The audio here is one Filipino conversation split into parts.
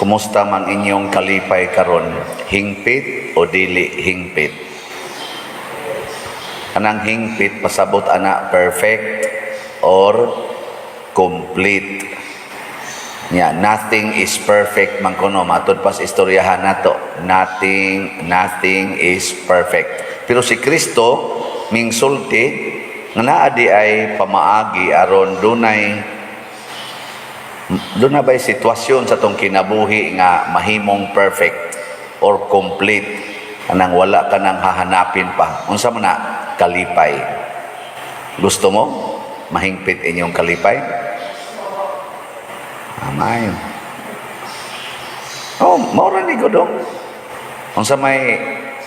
Kumusta man inyong kalipay karon? Hingpit o dili hingpit? Kanang hingpit pasabot ana perfect or complete. Nothing is perfect man kuno matud pas istoryahan nato. Nothing is perfect. Pero si Kristo mingsulti nga naa di ay pamaagi aron dunay ba'y sitwasyon sa tong kinabuhi nga mahimong perfect or complete, anang wala ka nang hahanapin pa. Unsa man na kalipay? Gusto mo mahingpit inyong kalipay? Amay. Maura ni Godong. Unsa may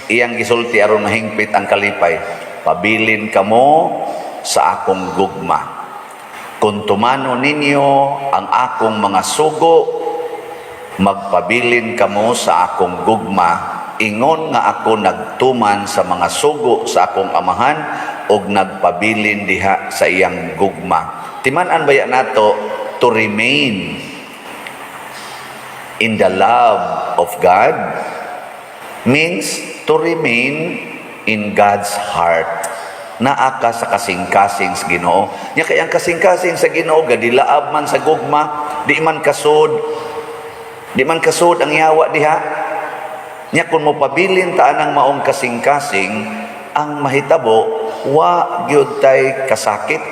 iyang gisulti aron mahingpit ang kalipay? Pabilin kamo sa akong gugma. Kung tumano ninyo ang akong mga sugo, magpabilin kamo sa akong gugma. Ingon nga ako nagtuman sa mga sugo sa akong amahan og nagpabilin diha sa iyang gugma. Timan-an baya nato to remain in the love of God means to remain in God's heart. Naa ka sa kasing-kasing sa Ginoo. Nya kay ang kasing-kasing sa Ginoo gadilaab man sa gugma, di man kasod ang yawa diha. Nya kun mo pabilin ta anang maong kasing-kasing, ang mahitabo wa gyud tay kasakit.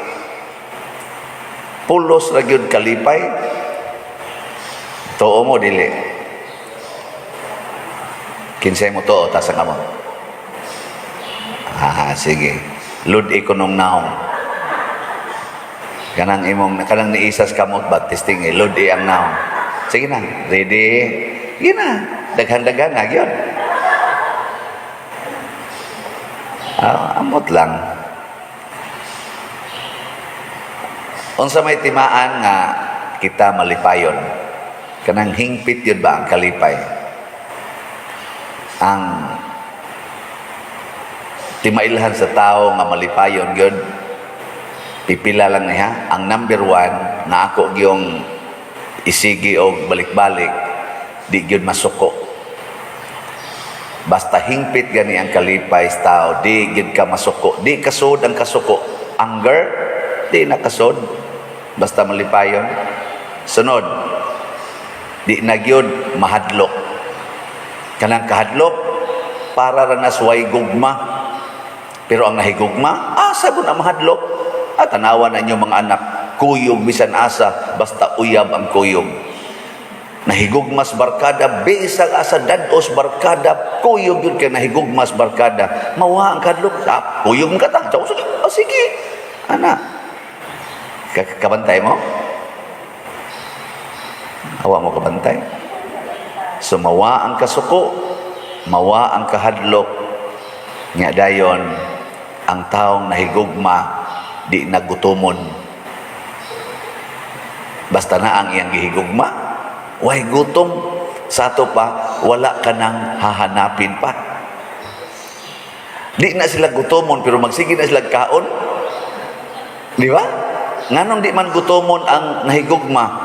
Pulos ra gyud kalipay. Tuo mo dili. Kinsay mo to ta sa kamo. Sige. Lud ikonong naong. Kanang niisas kamot baptisting lud ang naong. Sige na, ready? Sige na, daghan-daghan na yun. Amot lang. Unsa may timaan nga kita malipayon. Kanang hingpit yun ba ang kalipay? Ang timailhan sa tao nga malipayon yun, pipila lang niya. Ang number 1 na ako yung isigi o balik-balik, di yun masuko. Basta hingpit gani ang kalipay sa tao, di yun ka masuko. Di kasod ang kasuko. Anger, di na kasod. Basta malipayon. Sunod, di na yun mahadlok. Kanang kahadlok, para ranas way gugma. Pero ang nahigugma, asa ko na mahadlok. At tanawan na inyong mga anak, kuyog bisan asa, basta uyab ang kuyog. Nahigugmas barkada, bisag asa dados barkada, kuyog yun kaya nahigugmas barkada. Mawa ang kadlok, kuyog ka ta. Sige, anak. Kabantay mo? Hawa mo kabantay. So mawa ang kasuko, mawa ang kahadlok, nga dayon ang taong nahigugma di nagutumon. Basta na ang iyang gihigugma, way gutom. Sa ato pa, wala ka nang hahanapin pa. Di na sila gutomon, pero magsige na sila kaon. Di ba? Nganong di man gutomon ang nahigugma?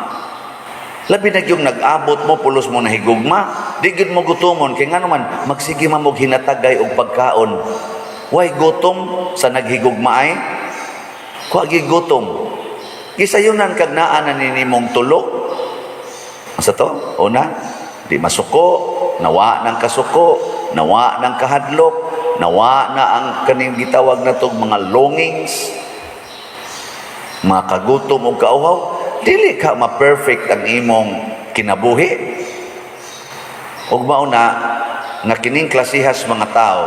Labi na yung nag-abot mo, pulos mo nahigugma, di gud mo gutomon. Kaya nga naman, magsige man mo hinatagay og pagkaon. Way gutom sa naghigugma ay? Kuwagi gutom. Kisayunan kag naa na ninimong tulo. Asa to? Una, di masuko, nawa ng kasuko, nawa ng kahadlok, nawa na ang kaning gitawag na tong mga longings, mga kagutom o kauhaw. Dili ka ma-perfect ang imong kinabuhi. Ug mauna nga kining klasihas mga tao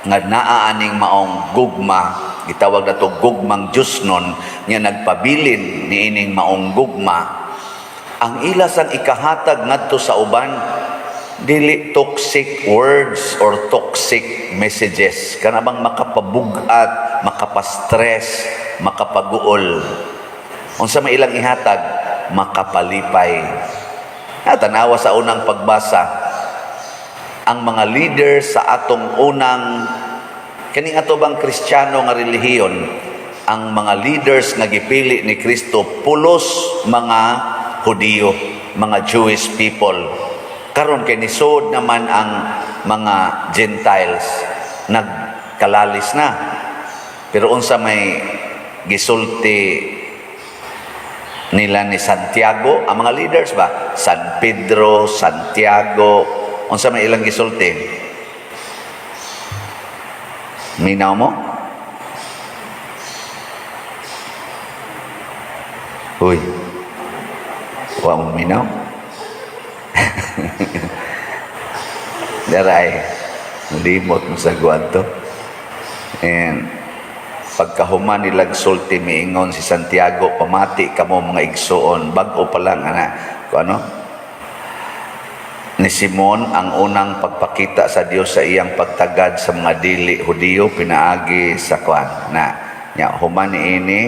nga naaaning maong gugma, gitawag na to gugmang Diosnon, nga nagpabilin niining maong gugma. Ang ilas ang ikahatag ngadto sa uban, dili toxic words or toxic messages. Kanabang makapabugat, makapastress, makapaguol. Unsa may ilang ihatag, makapalipay. Tanawa sa unang pagbasa, ang mga leaders sa atong unang kaning ato bang Kristiyano nga relihiyon, ang mga leaders nga gipili ni Kristo pulos mga Hudiyo. mga Jewish people. Karon kay nisod naman ang mga Gentiles nagkalalis na. Pero unsa may gisulti nila ni Santiago, ang mga leaders ba? San Pedro, Santiago, unsa may ilang gisulti? Minaw mo? Uy, wa mo minaw? Daray, limot mo sa guwanto. And pagkahuman nilang sulti miingon si Santiago, pamati kamo mga igsuon, bago pa lang ano ni Simon ang unang pagpakita sa Dios sa iyang pagtagad sa mga dili Hudiyo pinaagi sa kwan na nya human niini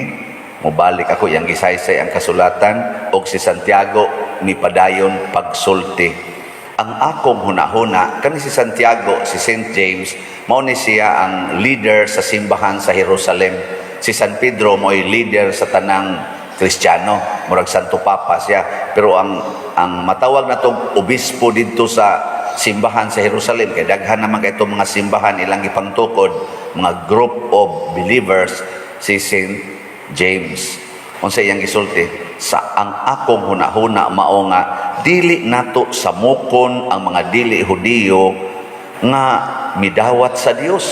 mobalik ako yang gisaysay ang kasulatan og si Santiago mipadayon pagsulti. Ang akong hunahuna kani si Santiago, si St. James, mao ni siya ang leader sa simbahan sa Jerusalem. Si San Pedro mo'y leader sa tanang Kristiyano, murag Santo Papa siya. Pero ang matawag na tong obispo dito sa simbahan sa Jerusalem, kay daghan naman kay itong mga simbahan ilang ipangtukod, mga group of believers, si St. James. Unsa iyang gisulti? Sa ang akong hunahuna mao nga dili nato samukon ang mga dili Hudiyo nga midawat sa Dios.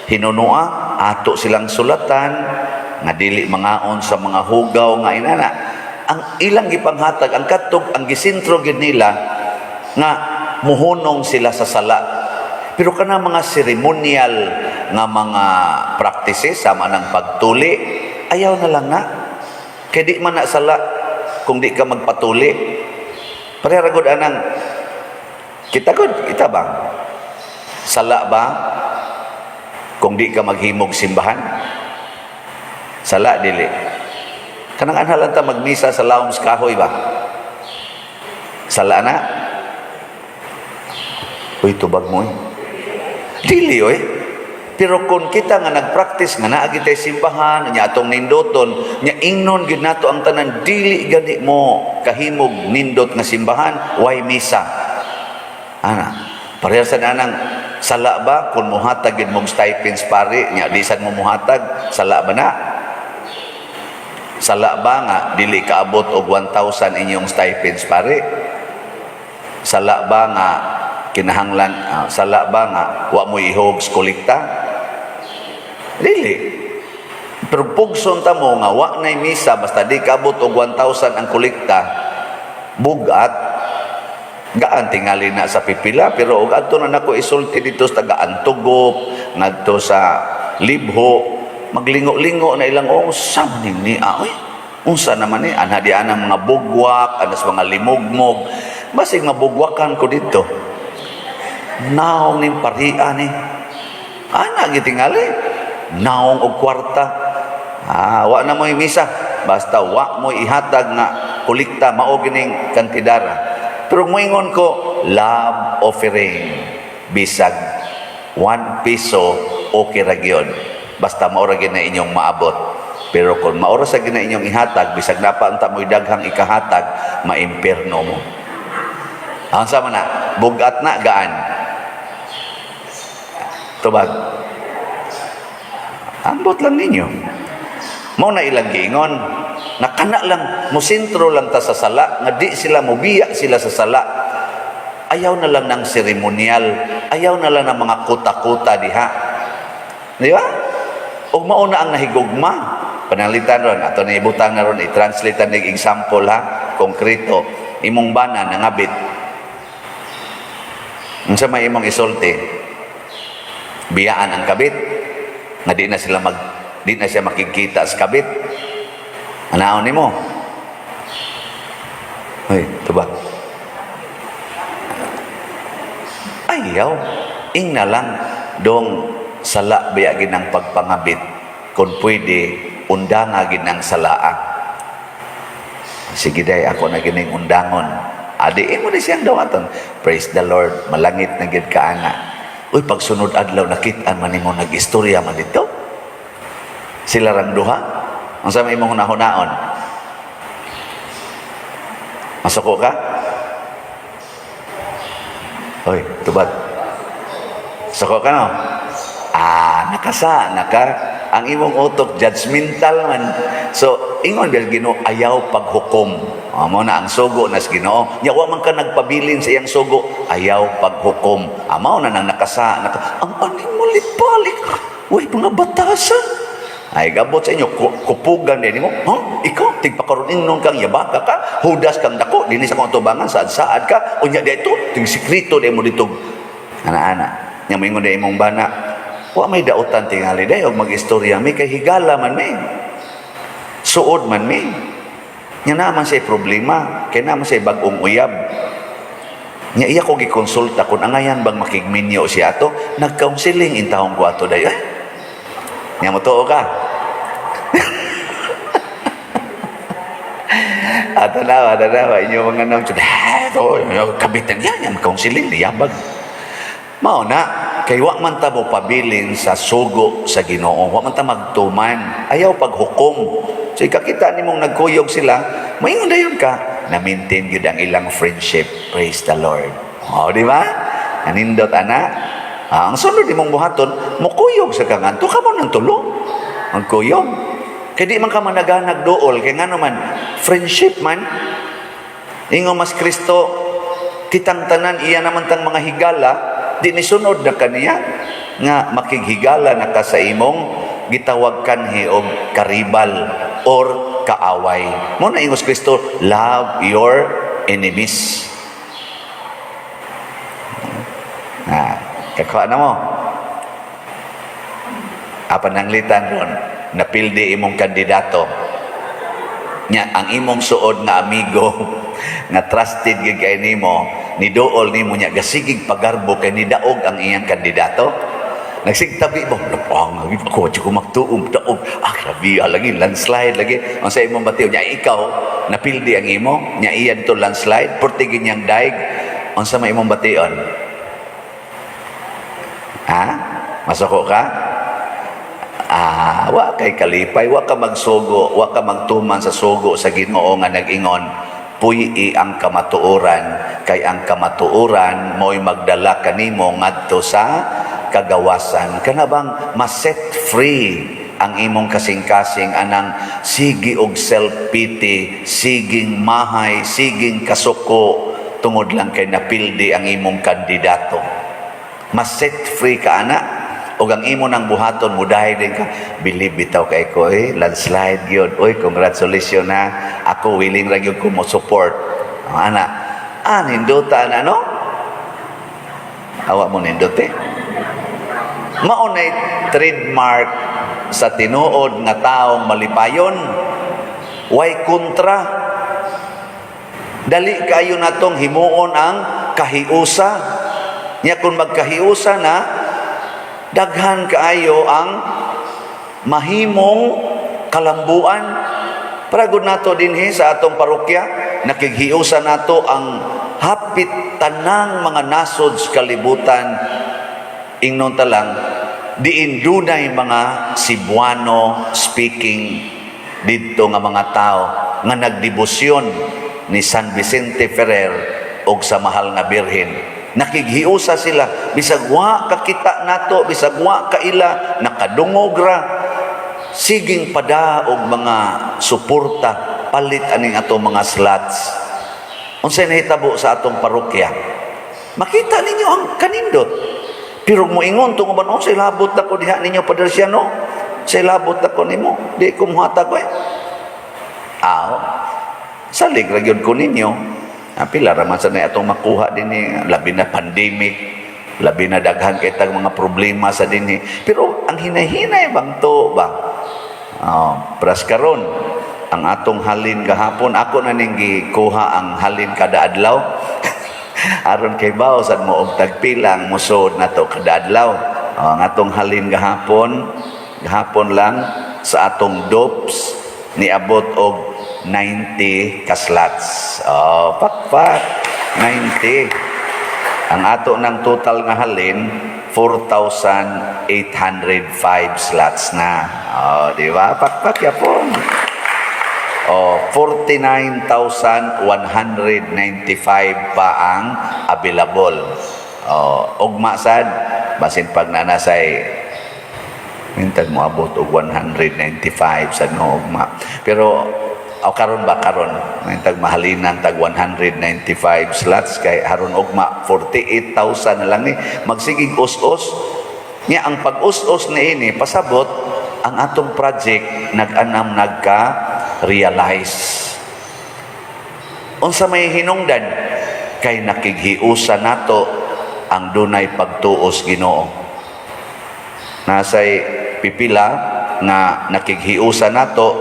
Hinunua ato silang sulatan nga dili mangaon sa mga hugaw nga inana. Ang ilang gipanghatag ang katog ang gisentro gid nila nga muhunong sila sa sala. Pero kana mga ceremonial nga mga practices sama ng pagtuli, ayaw na lang na. Kaya di man na sala kung di ka magpatuli. Pareha gud anang kita ba? Sala ba kung di ka maghimog simbahan? Sala dili. Kanang anhalan ta magmisa sa lawom sa kahoy ba? Sala na. Uy, tubag mo eh. Dili oy. Pero kung kita nga nagpractice nga naagi tay simbahan nya atong nindoton nya ingnon gyud nato ang tanan dili gani mo kahimog nindot nga simbahan way misa. Ana, pareha sa nanang sala ba kun muhatag gyud mong stipends pare nya di sad mo muhatag sala ba na? Sala ba nga dili kaabot og 1,000 inyong stipends pare? Sala ba nga kinahanglan sala ba nga wa mo ihog sa kolekta? Dili. Pero pugson ta mo nga wa nay misa basta di kaabot og 1,000 ang kolekta, bugat gaan tingali na sa pipila. Pero og adto na nako isulti dito sa taga-Antugop ngadto sa Libho, maglingo-lingo na ilang unsa man ni oy. Unsa naman ni ana di ana mga bugwak, anas mga limugmog. Basig mabugwakan ko dito. Naong ning parian ni. Ana gitingali. Naong og kwarta. Wa na mo'y misa. Basta wa mo'y ihatag nga kolekta mao gining kantidara. Pero moingon ko, love offering. Bisag 1 peso okay ra gyud. Basta mao ra gyud na inyong maabot. Pero kung mao ra sa gyud na inyong ihatag, bisag napa anta mo'y daghang ikahatag, maimperno mo. Unsa man na? Bugat na gaan. Tubag. Ambot lang ninyo. Mao na ilang giingon. Nakana lang, musentro lang ta sa sala, nga di sila mubiya sila sa sala. Ayaw na lang ng seremonial, ayaw na lang ng mga kuta-kuta diha. Di ba? O mauna ang nahigugma. Panalitan ron, ato na ibutang na ron, i-translate na example ha, konkreto. Imong bana, nangabit. Unsa may imong isulti? Biyaan ang kabit. Nga di na siya makikita sa kabit. Anaon nimo? Hoy, tuba. Ayaw, ing na lang dong sala biya ginang pagpangabit kung pwede undanga ginang salaa. Sige day, ako na gining undangon. Adiin mo na siyang daw aton. Praise the Lord, malangit na gid ka ana. Uy, pagsunod adlaw nakitaan man nimo nag-istorya man dito. Sila rang duha. Ang sa imong hunahunaon. Masuko ka? Hoy, tubag. Soko ka no? Ang imong utok, judgmental man. So, ingon bil Ginoo, ayaw paghukom. Amo na ang sugo nas Ginoo. Nya wa man ka nagpabilin sa iyang sugo, ayaw paghukom. Amo na nang ang aning malit-balik. Uy, mga batasan. Ay, gabot sa inyo, kupugan din mo. Ikaw, tigpakaroon nung kang yabaka ka, hudas kang dako, dinis akong tubangan, saad-saad ka, unya dito, ting sikrito din mo dito. Ana-ana, nya mo ingon din imong bana, wa may dautan tingali day, og mag-istorya, may kay higala man may. Suod man may. Nya naman say problema, kay naman say bagong uyab. Nya iya ko gikonsulta kung angayan bang makigminyo siya ato, nag-counseling in taong ko ato day. Nya mo tuo ka. Atanawa, inyo mga nang kabitan yan, counseling, liyabag. Mao na, kay wa man ta mo pabilin sa sugo sa Ginoo, wa man ta magtuman, ayaw paghukom. So ikakita nimong nagkuyog sila, mayon dayon ka, na-maintain yun ang ilang friendship. Praise the Lord. O, di ba? Nanindot, ana. Ang sunod imong buhaton, mukuyog sa kangan, to ka mo ng tulo. Ang kuyog. Kaya di man ka managanag dool, kaya nga naman, friendship man, ingo mas Kristo, kitang tanan, iya naman tang mga higala, di ni sunod na kaniya, nga makighigala na ka sa imong, gitawag kanhi og karibal, or kaaway. Muna ingos Kristo, love your enemies. Kakuha na mo. Apa nang litan ron? Napildi imong kandidato. Nya ang imong suod nga amigo nga trusted gyud kay nimo, ni dool nimo nya gasigig pagarbo kay nidaog ang iyang kandidato. Nagsigtabi mo, napang ako ko magtuom daog. Grabe lagi landslide lagi. Ang sa imong batiw nya ikaw napildi ang imo, nya iyan to landslide, portigin niyang daig. Ang sa imong bation. Masako ka? Wa kay kalipay, wa ka magsugo, wa ka magtuman sa sugo sa Ginoo nga nag-ingon, puyi ang kamatuoran, kay ang kamatuoran mo'y magdala kanimo ngadto sa kagawasan. Kana bang ma-set free ang imong kasing-kasing anang sige og self-pity, siging mahay, siging kasuko, tungod lang kay napildi ang imong kandidato. Ma-set free ka ana. O ang imo ng buhaton mo dahil din ka, believe bitaw kay ko, landslide yun. Oy, congratulations na. Ako willing lang yun ko mo support. Nindota na, no? Awa mo nindot Maunay trademark sa tinuod nga taong malipayon. Way kontra. Dali kayo na tong himuon ang kahiusa. Nya kung magkahiusa na, daghan kaayo ang mahimong kalambuan. Paragod nato dinhi sa atong parokya, nakighiusa nato ang hapit tanang mga nasod sa kalibutan. Ingnon talang, diin dunay mga Cebuano speaking dito nga mga tao nga nagdebosyon ni San Vicente Ferrer og sa mahal nga Birhen. Nakighiusa sila, bisag wa kakita nato, bisag wa kaila, nakadungog ra, siging pada og mga suporta, palit aning ato mga slots. Unsay nahitabo sa atong parokya, makita ninyo ang kanindot. Pero mo ingon, tunguban, say labot na ko diha ninyo Padersiano, say labot na ko nimo, di ko muhatag ko salig ra gyud ko ninyo. Pila raman sa na itong makuha din labi na pandemic, labi na daghan kitang mga problema sa din pero ang hinahinay bang to ba? Pras karon ang atong halin gahapon, ako na ning gikuha ang halin kada adlaw. Aron kay bawo sad mo og tagpilang musod nato kada adlaw. Ang atong halin gahapon lang sa atong DOPS niabot og 90 kaslats. Pakpak, 90. Ang ato ng total nga halin, 4,805 slots na. Di ba? Pakpak yapon. 49,195 pa ang available. ugma sad basin pag nanasay mintag mo abot og 195 sa no ugma. Pero karon mintag mahalinan tag 195 slots kay haron ugma 48,000 na lang ni magsigig us-us nya. Ang pag-us-us ni ini pasabot ang atong project nag-anam nagka-realize. Unsa may hinungdan kay nakighiusa nato ang dunay pagtuos Ginoo. Nasay pipila nga nakighiusa nato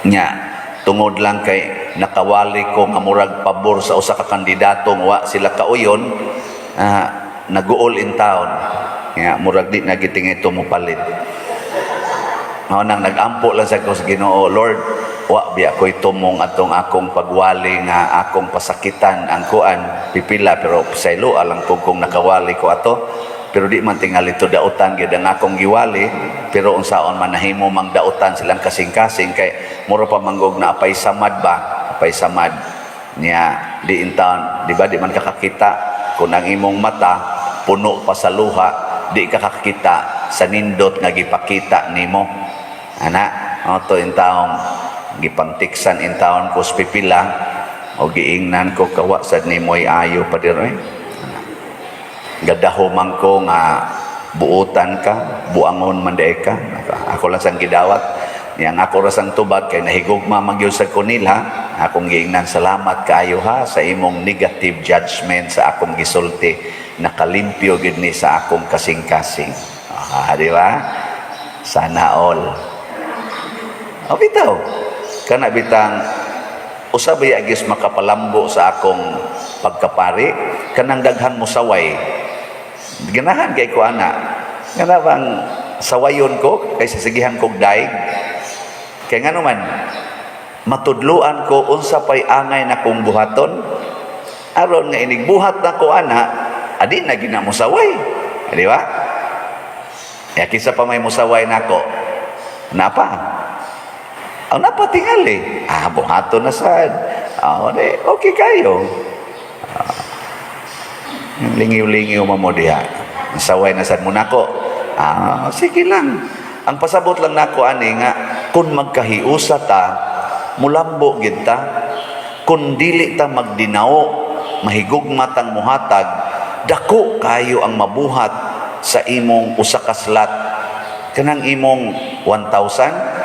nya tungod lang kay nakawali ko nga murag pabor sa usa ka kandidatong wa sila kauyon, nag-all in town nya murag di nagitingay ito mo palit. Mao nang nag-ampo lang sa Ginoo, Lord, wa biya ko'y tumong atong akong pagwali nga akong pasakitan ang kuan pipila, pero saylo alang kung nakawali ko ato, pero di man tingali to dautan gyud ang akong giwali, pero unsaon man nahimo mang dautan silang kasing-kasing kay mura pa manggog na apay samad niya di intaon, di ba di man kakakita kung ang imong mata puno pa sa luha, di kakakita sa nindot nga gipakita nimo to intaong gipangtiksan intaon ko pipila o giingnan ko kawa sad nimoy ayo pa diroy. Gadaho man ko nga buutan ka, buangon man day ka. Ako lang sang gidawat. Yang ako rasang tubag kay nahigugma magyud sa kunila, akong giingnan salamat kaayo ha sa imong negative judgment sa akong gisulti. Nakalimpyo gid ni sa akong kasing-kasing. Di ba? Sana all. Bitaw kana bitang usabay agis makapalambo sa akong pagkapari kanang daghan mo saway ganahan kay ko ana kana bang sawayon ko kay sisigihan kog daig kay ngano man matudluan ko unsa pay angay na kong buhaton aron nga inig buhat na ko ana adi na gina mo saway, di ba? Kisa pa may musaway nako napa ang napatingali, buhato na sad. Okay kayo. Lingiw-lingiw mo diha. Saway na sad mo nako. Sige lang. Ang pasabot lang nako ani nga kung magkahiusa ta, mulambo gid ta. Kung dili ta magdinao, mahigugma tang muhatag, dako kayo ang mabuhat sa imong usa ka slot. Kanang imong 1,000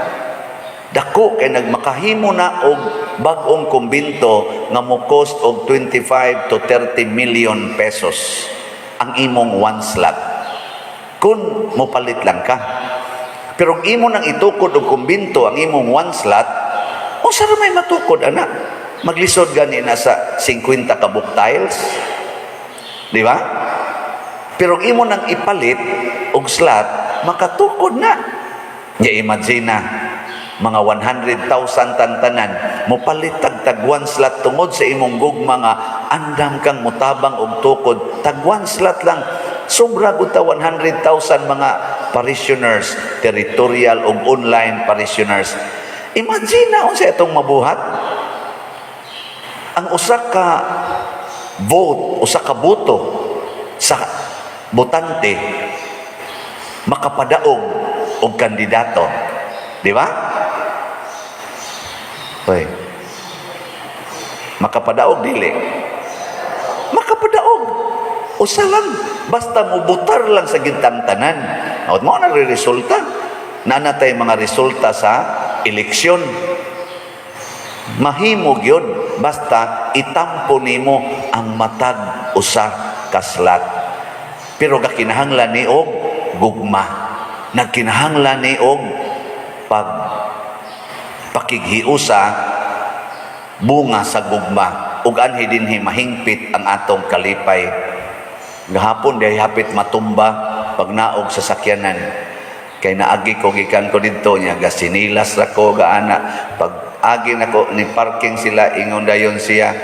dako kay nagmakahimo na og bag-ong kumbinto nga mo cost og 25 to 30 million pesos ang imong one slot kun mopalit lang ka. Pero imo nang itukod og kumbinto ang imong one slot, unsa ra may matukod ana? Maglisod gani na sa 50 ka book tiles, di ba? Pero imo nang ipalit og slot, makatukod na. Ya imagine na mga 100,000 tantanan mo palit tag one slot tungod sa imong gugma nga andam kang mutabang og tukod tag one slot lang sobra gud ta 100,000 mga parishioners, territorial ug online parishioners. Imagine na unsa itong mabuhat ang usa ka vote, usa ka boto sa botante makapadaog og kandidato, di ba? Hoy. Makapadaog dili. Makapadaog. Usa lang basta mo butar lang sa gintang tanan. At mo na resulta. Nanatay mga resulta sa eleksyon. Mahimo gyud basta itampo nimo ang matag usa ka slot. Pero gakinahanglan ni og gugma. Nagkinahanglan ni og pakighiusa bunga sa gugma ug anhi dinhi mahingpit ang atong kalipay. Gahapon day hapit matumba pag naog sa sakyanan kay naagi ko gikan ko didto nya gasinilas ra ko gaana pag agi nako ni parking sila ingon dayon siya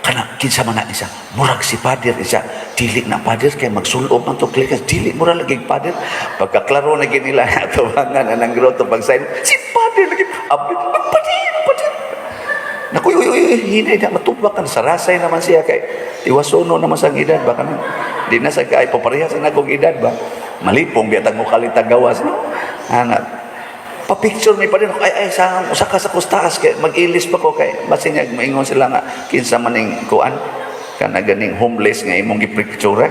kana kinsa man na isa murag si pader isa dili na pader kay magsulob man to klikas dili mura lagi pader pagkaklaro na gid nila atubangan anang groto pag sign si pader lagi pader naku hinay na matubakan sarasay naman siya kay tiwasono naman sa edad baka na Di na sa kay paparehas na kong edad ba. Malipong biya tag mo kalitag gawas no. Anak. Pa-picture may pa rin ako, ay sa usa ka sa kustaas kay mag-ilis pa ko kay basin niya maingon sila nga kinsa man ning kuan kana ganing homeless nga imong gipicturean.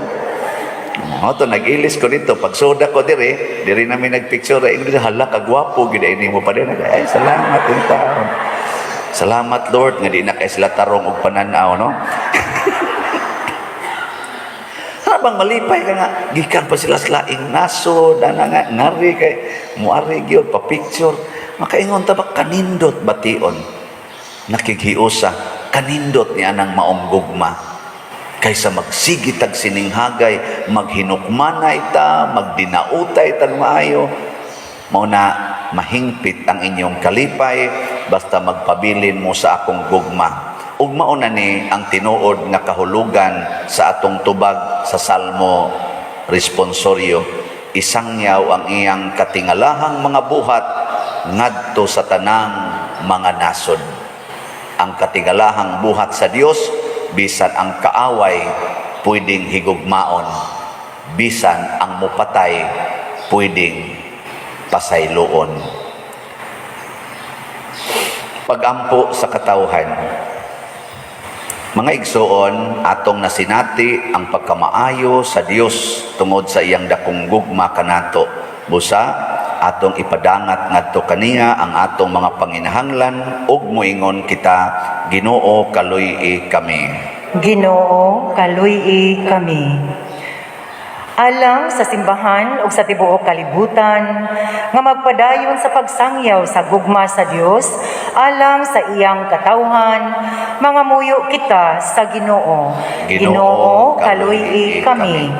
Mo to nag-ilis ko dito pag soda ko diri namin nagpicture ingon hala ka gwapo gid ini mo pa din ay salamat yung taon. Salamat Lord nga di na kay sila tarong og pananaw no. Habang malipay ka nga, gikan pa sila sa laing nasod, ana nga, ngari kay, muari gyud pa picture. Makaingon ta ba, kanindot bation. Nakighiusa, kanindot niya ng maong gugma. Kaysa magsigitag sininghagay, maghinukmana ita, magdinautay ita maayo. Mauna, mahingpit ang inyong kalipay, basta magpabilin mo sa akong gugma. Ug mauna ni ang tinuod nga kahulugan sa atong tubag sa Salmo responsoryo, isangyaw ang iyang katingalahang mga buhat ngadto sa tanang mga nasod. Ang katingalahang buhat sa Dios bisan ang kaaway pwedeng higugmaon, bisan ang mupatay pwedeng pasayloon. Pagampo sa katawhan. Mga igsoon, atong nasinati ang pagkamaayo sa Dios tungod sa iyang dakong gugma kanato. Busa, atong ipadangat ngadto kaniya ang atong mga panginahanglan ug moingon kita, Ginoo kaluy-i kami. Ginoo kaluy-i kami. Alang sa simbahan o sa tibuok kalibutan, nga magpadayon sa pagsangyaw sa gugma sa Dios, alang sa iyang katawhan, mga muyo kita sa Ginoo. Ginoo, kaluy-i kami.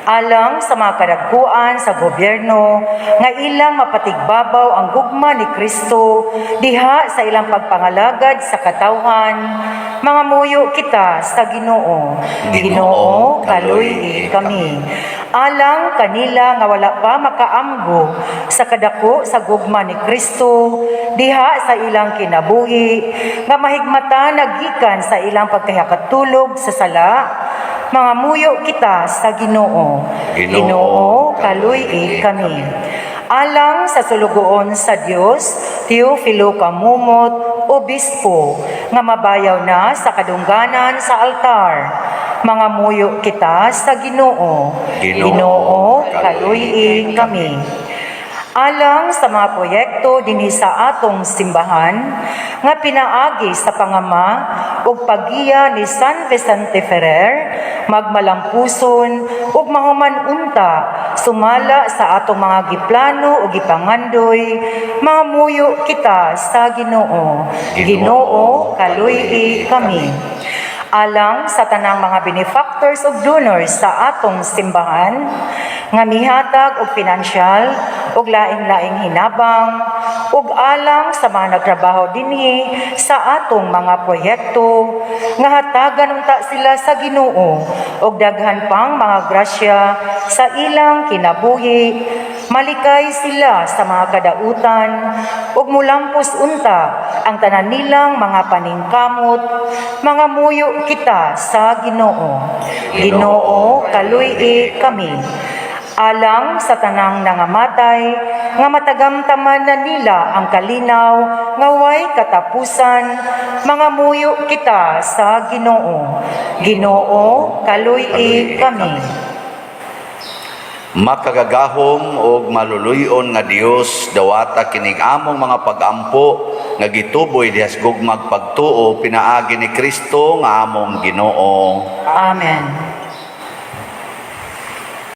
Alang sa mga kadagkuan sa gobyerno, nga ilang mapatigbabaw ang gugma ni Kristo, diha sa ilang pagpangalagad sa katawhan, mga muyo kita sa Ginoo. Ginoo, kaluy-i kami. Alang kanila nga wala pa makaamgo sa kadako sa gugma ni Kristo, diha sa ilang kinabuhi, nga mahigmata nagikan sa ilang pagkahakatulog sa sala, mga muyo kita sa Ginoo. Ginoo, kaluy-i kami. Alang sa sulugoon sa Dios, Teofilo Kamumot, Obispo, nga mabayaw na sa kadungganan sa altar, mga muyo kita sa Ginoo. Ginoo, kaluy-i kami. Alang sa mga proyekto dinhi sa atong simbahan nga pinaagi sa pangama ug paggiya ni San Vicente Ferrer, magmalampuson ug mahuman unta sumala sa atong mga giplano ug gipangandoy, mga muyo kita sa Ginoo. Ginoo, kaluy-i kami. Alang sa tanang mga benefactors ug donors sa atong simbahan, nga mihatag og pinansyal ug laing-laing hinabang, ug alang sa mga nagtrabaho dinhi sa atong mga proyekto, nga hatagan unta sila sa Ginoo ug daghan pang mga grasya sa ilang kinabuhi, malikay sila sa mga kadautan ug mulampos unta ang tanan nilang mga paningkamot, mga muyo kita sa Ginoo. Ginoo, kaluy-i kami. Alang sa tanang nangamatay, nga matagamtaman na nila ang kalinaw, nga way katapusan, mga muyo kita sa Ginoo. Ginoo, kaluy-i kami. Makagagahom o maluluyon nga Dios dawata kining among mga pagampo nga gituboy dihas gugmag pagtuo pinaagi ni Kristo nga among Ginoo. Amen.